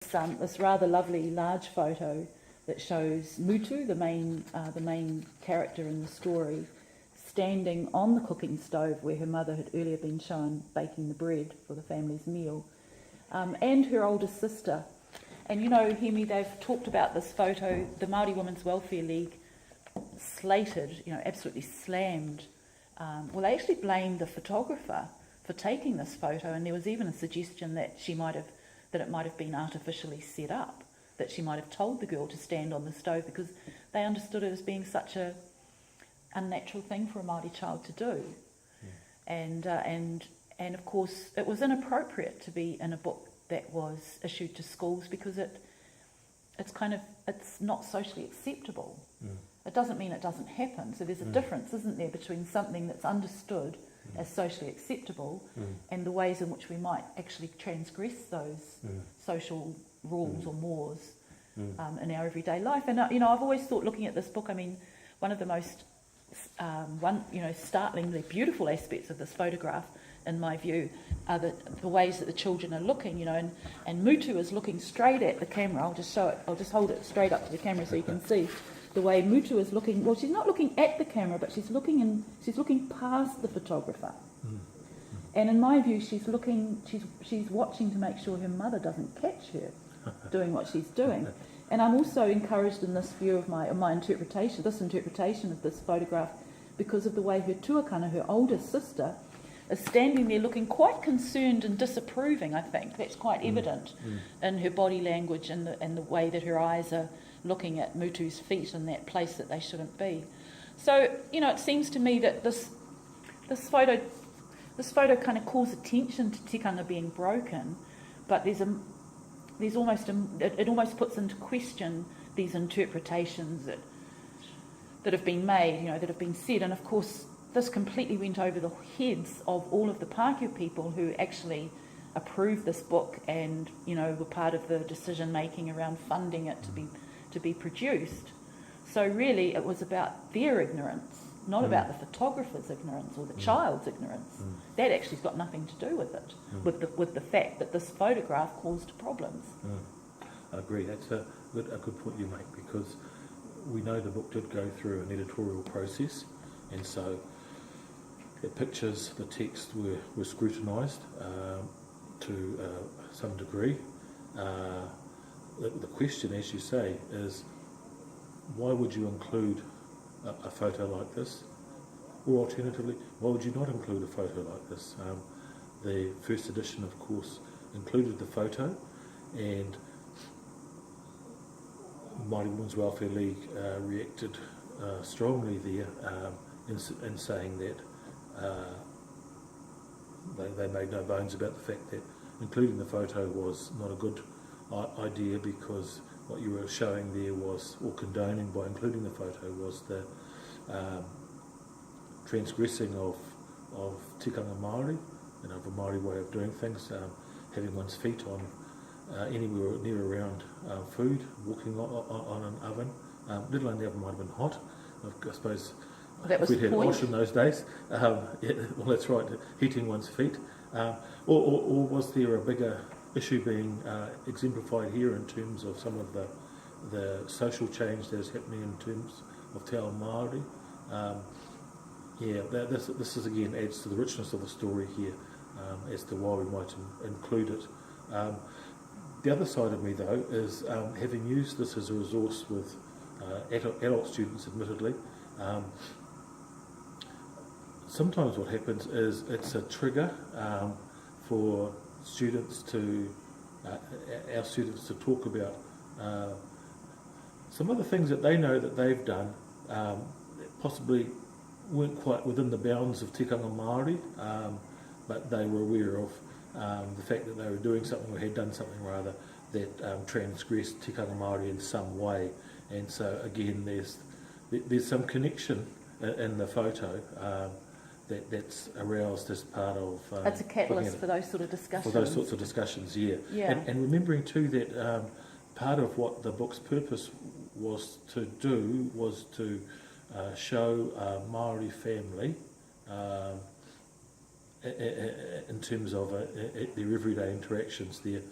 this rather lovely large photo that shows Mutu, the main character in the story, standing on the cooking stove where her mother had earlier been shown baking the bread for the family's meal, and her oldest sister. And you know, Hemi, they've talked about this photo. The Māori Women's Welfare League slated, absolutely slammed. Well, they actually blamed the photographer for taking this photo, and there was even a suggestion that it might have been artificially set up, that she might have told the girl to stand on the stove because they understood it as being such a unnatural thing for a Māori child to do. Yeah. And of course it was inappropriate to be in a book that was issued to schools because it's not socially acceptable. It doesn't mean it doesn't happen. So there's a difference, isn't there, between something that's understood as socially acceptable and the ways in which we might actually transgress those social rules or mores in our everyday life. And I've always thought, looking at this book, I mean, one of the most startlingly beautiful aspects of this photograph, in my view, are the ways that the children are looking, and Mutu is looking straight at the camera. I'll just show it. I'll just hold it straight up to the camera so you can see the way Mutu is looking. Well, she's not looking at the camera, but she's looking past the photographer. And in my view, she's watching to make sure her mother doesn't catch her doing what she's doing. And I'm also encouraged in this view of my interpretation of this photograph, because of the way her tuakana, her oldest sister, is standing there looking quite concerned and disapproving. I think that's quite evident in her body language and the way that her eyes are looking at Mutu's feet in that place that they shouldn't be. So, it seems to me that this photo kind of calls attention to tikanga being broken, but it almost puts into question these interpretations that have been made, that have been said. And of course, this completely went over the heads of all of the Pākehā people who actually approved this book and, were part of the decision making around funding it to be produced. So really, it was about their ignorance, not about the photographer's ignorance or the child's ignorance. That actually's got nothing to do with it, with the fact that this photograph caused problems. I agree. That's a good point you make, because we know the book did go through an editorial process, and so the pictures, the text were scrutinised to some degree. The question, as you say, is why would you include a photo like this? Or alternatively, why would you not include a photo like this? The first edition, of course, included the photo, and Māori Women's Welfare League reacted strongly there in saying that they made no bones about the fact that including the photo was not a good idea, because what you were showing there was, or condoning by including the photo, was the transgressing of tikanga Māori, the Māori way of doing things, having one's feet on anywhere near around food, walking on an oven, let alone the oven might have been hot. I suppose that was we'd had point. wash in those days. Well, that's right, heating one's feet. Or was there a bigger issue being exemplified here in terms of some of the social change that is happening in terms of Te Ao Māori? This is again adds to the richness of the story here as to why we might include it. The other side of me, though, is having used this as a resource with adult students, admittedly, sometimes what happens is it's a trigger for students our students to talk about some of the things that they know that they've done possibly weren't quite within the bounds of tikanga Māori, but they were aware of the fact that they were doing something, or had done something rather, that transgressed tikanga Māori in some way. And so again, there's some connection in the photo that's aroused as part of... it's a catalyst for those sort of discussions. For those sorts of discussions, yeah. And remembering too that part of what the book's purpose was to do was to show a Māori family in terms of their everyday interactions there.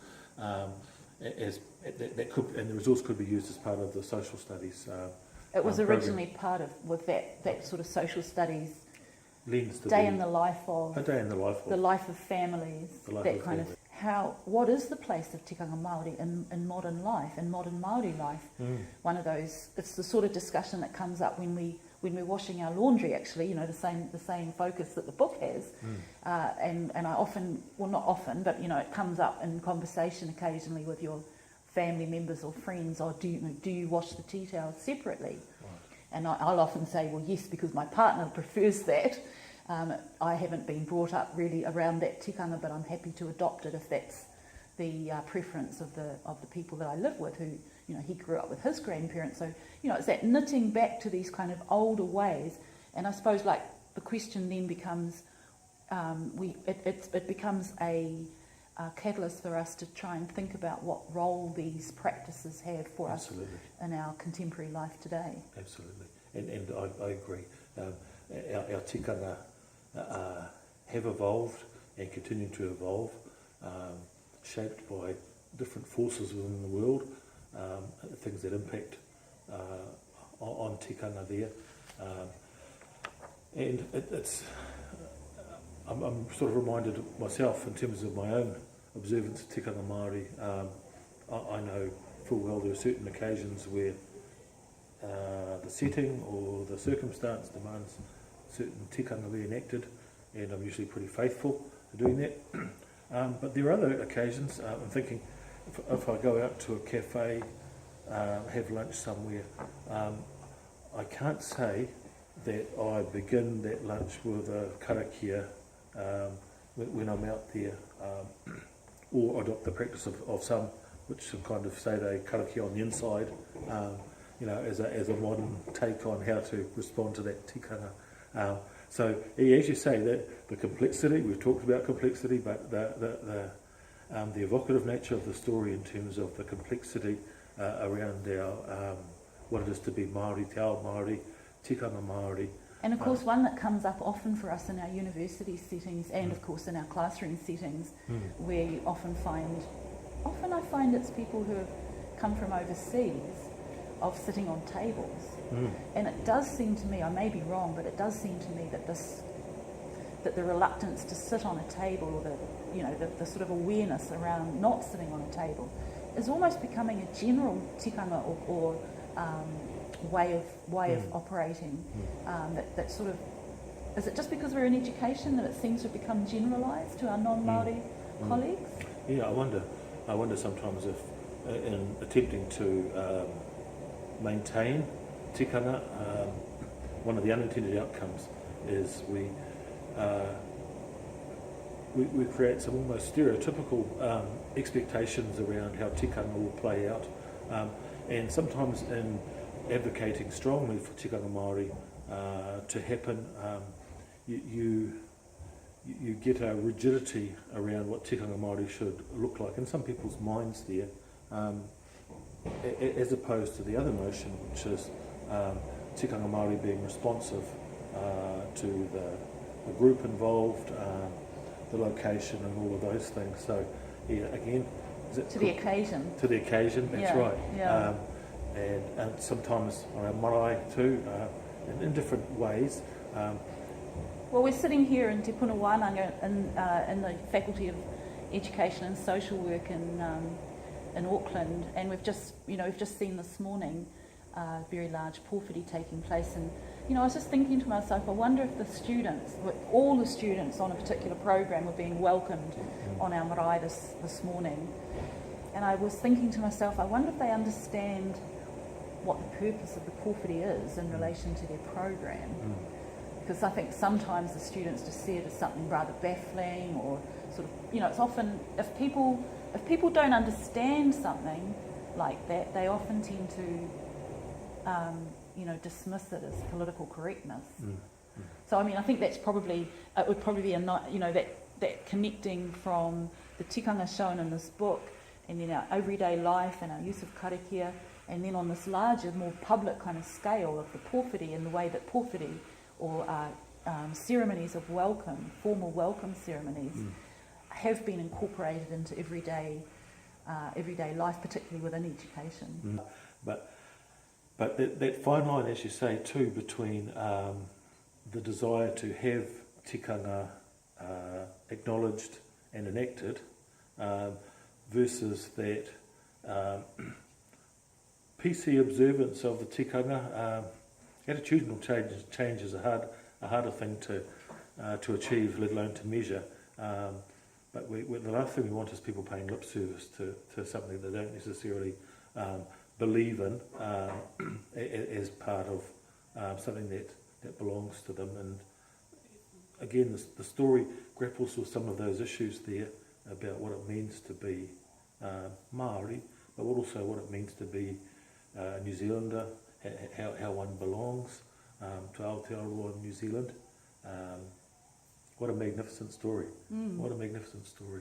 as that could, and the resource could be used as part of the social studies. It was program. originally part of with that sort of social studies Lens to day be in the life of a day in the life of the life of families, The life that of kind family. of what is the place of tikanga Māori in modern life, in modern Māori life? One of those, it's the sort of discussion that comes up when we're washing our laundry, actually, the same focus that the book has. And I often, well, not often, but it comes up in conversation occasionally with your family members or friends, or do you wash the tea towels separately? And I'll often say, well, yes, because my partner prefers that. I haven't been brought up really around that tikanga, but I'm happy to adopt it if that's the preference of the people that I live with, who, he grew up with his grandparents. So, it's that knitting back to these kind of older ways. And I suppose, like, the question then becomes, it becomes a catalyst for us to try and think about what role these practices have for Absolutely. us in our contemporary life today. Absolutely, and I agree. Our tikanga have evolved and continue to evolve, shaped by different forces within the world, things that impact on tikanga there. And it's I'm sort of reminded myself in terms of my own observance of tikanga Māori. I know full well there are certain occasions where the setting or the circumstance demands certain tikanga be enacted, and I'm usually pretty faithful to doing that. But there are other occasions, I'm thinking, if I go out to a cafe, have lunch somewhere, I can't say that I begin that lunch with a karakia when I'm out there, or adopt the practice of some, which kind of say they karakia on the inside, as a modern take on how to respond to that tikanga. So as you say, that the complexity, we've talked about complexity, but the evocative nature of the story in terms of the complexity around our what it is to be Māori, te ao Māori, tikanga Māori. And of course, one that comes up often for us in our university settings, and of course in our classroom settings, where you often I find it's people who have come from overseas, of sitting on tables. And it does seem to me, I may be wrong, but it does seem to me that the reluctance to sit on a table, or the sort of awareness around not sitting on a table, is almost becoming a general tikanga or way of operating. That sort of, is it just because we're in education that it seems to become generalised to our non-Māori colleagues? Yeah, I wonder sometimes if in attempting to maintain tikanga, one of the unintended outcomes is we create some almost stereotypical expectations around how tikanga will play out, and sometimes in advocating strongly for tikanga Māori to happen, you get a rigidity around what tikanga Māori should look like in some people's minds there, as opposed to the other notion, which is tikanga Māori being responsive to the group involved, the location and all of those things. So yeah, again, To the occasion. To the occasion, that's Yeah, right. yeah. And sometimes around marae too, in different ways. Well, we're sitting here in Te Puna Wānanga in the Faculty of Education and Social Work in Auckland, and we've just seen this morning a very large pōwhiri taking place. And I was just thinking to myself, I wonder if all the students on a particular program were being welcomed on our marae this morning. And I was thinking to myself, I wonder if they understand what the purpose of the pōwhiri is in relation to their program. Because I think sometimes the students just see it as something rather baffling, or sort of, it's often, if people don't understand something like that, they often tend to, dismiss it as political correctness. So, I think it would probably be that connecting from the tikanga shown in this book, and then our everyday life and our use of karakia, and then on this larger, more public kind of scale of the pōwhiri, and the way that pōwhiri, or ceremonies of welcome, formal welcome ceremonies, have been incorporated into everyday everyday life, particularly within education. But that fine line, as you say, too, between the desire to have tikanga acknowledged and enacted versus that PC observance of the tikanga. Attitudinal change is a harder thing to achieve, let alone to measure. But the last thing we want is people paying lip service to something they don't necessarily believe in as part of something that belongs to them. And again, the story grapples with some of those issues there about what it means to be Māori, but also what it means to be a New Zealander, how one belongs to Aotearoa New Zealand. What a magnificent story. What a magnificent story.